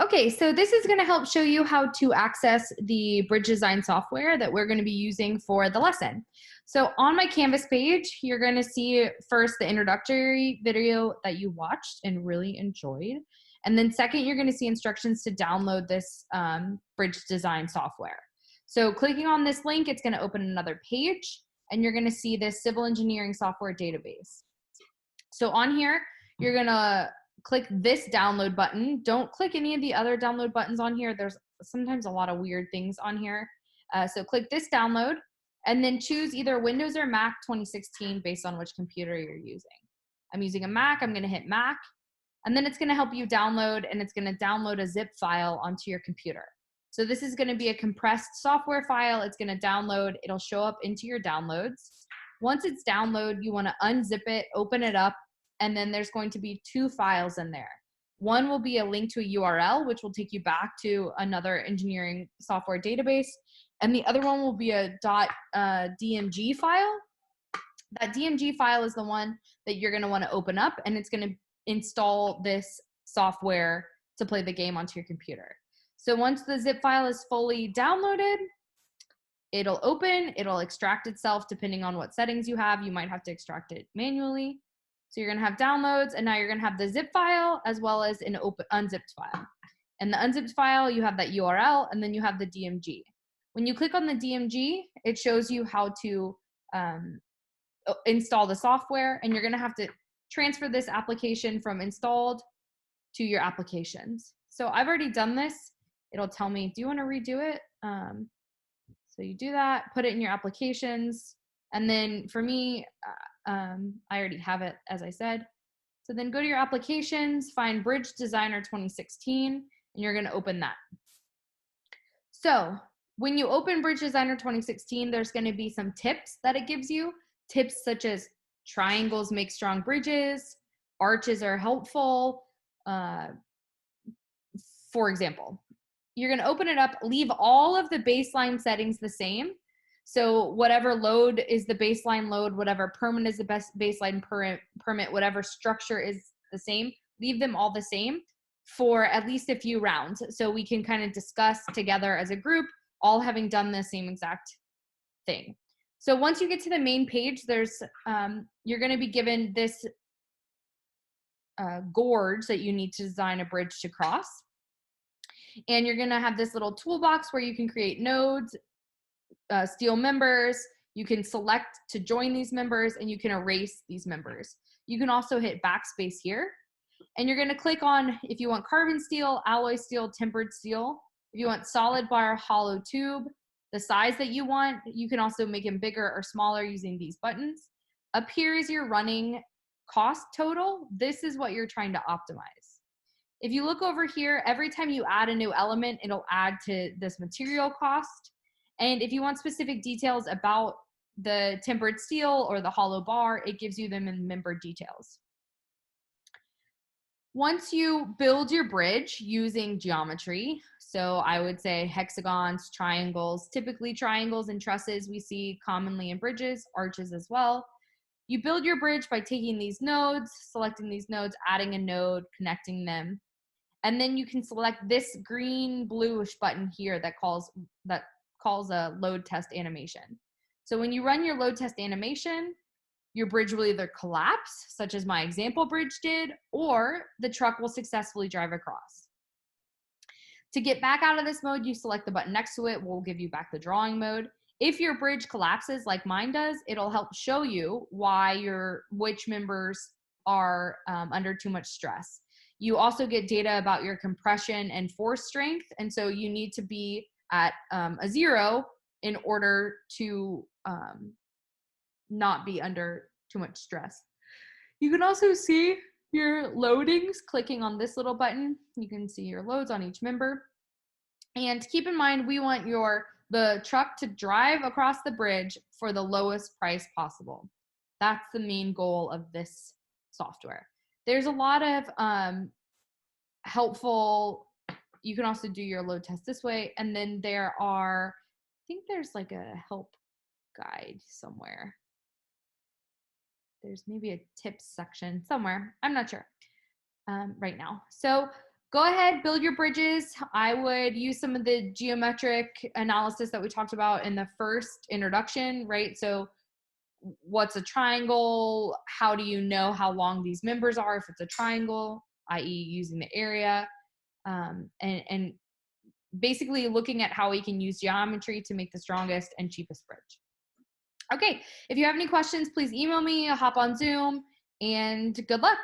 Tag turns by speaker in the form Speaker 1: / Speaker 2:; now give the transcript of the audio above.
Speaker 1: Okay, so this is going to help show you how to access the bridge design software that we're going to be using for the lesson. So on my Canvas page, you're going to see first the introductory video that you watched and really enjoyed. And then second, you're going to see instructions to download this bridge design software. So clicking on this link, it's going to open another page and you're going to see this civil engineering software database. So on here, you're going to click this download button. Don't click any of the other download buttons on here. There's sometimes a lot of weird things on here. So click this download and then choose either Windows or Mac 2016 based on which computer you're using. I'm using a Mac, I'm gonna hit Mac, and then it's gonna help you download, and it's gonna download a zip file onto your computer. So this is gonna be a compressed software file. It's gonna download, it'll show up into your downloads. Once it's downloaded, you wanna unzip it, open it up, and then there's going to be two files in there. One will be a link to a URL, which will take you back to another engineering software database. And the other one will be a .dmg file. That DMG file is the one that you're gonna wanna open up, and it's gonna install this software to play the game onto your computer. So once the zip file is fully downloaded, it'll open, it'll extract itself depending on what settings you have. You might have to extract it manually. So you're gonna have downloads, and now you're gonna have the zip file as well as an unzipped file. And the unzipped file, you have that URL, and then you have the DMG. When you click on the DMG, it shows you how to install the software, and you're gonna have to transfer this application from installed to your applications. So I've already done this. It'll tell me, do you wanna redo it? So you do that, put it in your applications, and then for me, I already have it, as I said. So then go to your applications, find Bridge Designer 2016, and you're gonna open that. So when you open Bridge Designer 2016, there's gonna be some tips that it gives you. Tips such as triangles make strong bridges, arches are helpful. For example, you're gonna open it up, leave all of the baseline settings the same. So whatever load is the baseline load, whatever permit is the best baseline permit, whatever structure is the same, leave them all the same for at least a few rounds. So we can kind of discuss together as a group, all having done the same exact thing. So once you get to the main page, there's you're gonna be given this gorge that you need to design a bridge to cross. And you're gonna have this little toolbox where you can create nodes, steal members, you can select to join these members, and you can erase these members. You can also hit backspace here, and you're gonna click on if you want carbon steel, alloy steel, tempered steel. If you want solid bar, hollow tube, the size that you want, you can also make them bigger or smaller using these buttons. Up here is your running cost total. This is what you're trying to optimize. If you look over here, every time you add a new element, it'll add to this material cost. And if you want specific details about the tempered steel or the hollow bar, it gives you them in member details. Once you build your bridge using geometry, so I would say hexagons, triangles, typically triangles and trusses we see commonly in bridges, arches as well. You build your bridge by taking these nodes, selecting these nodes, adding a node, connecting them. And then you can select this green bluish button here that calls a load test animation. So when you run your load test animation, your bridge will either collapse, such as my example bridge did, or the truck will successfully drive across. To get back out of this mode, you select the button next to it, will give you back the drawing mode. If your bridge collapses like mine does, it'll help show you which members are under too much stress. You also get data about your compression and force strength, and so you need to be at a 0 in order to not be under too much stress. You can also see your loadings clicking on this little button. You can see your loads on each member. And keep in mind, we want the truck to drive across the bridge for the lowest price possible. That's the main goal of this software. There's a lot of helpful, you can also do your load test this way. And then I think there's like a help guide somewhere. There's maybe a tips section somewhere. I'm not sure right now. So go ahead, build your bridges. I would use some of the geometric analysis that we talked about in the first introduction, right? So what's a triangle? How do you know how long these members are if it's a triangle, i.e. using the area, and basically looking at how we can use geometry to make the strongest and cheapest bridge. Okay, if you have any questions, please email me, hop on Zoom, and good luck.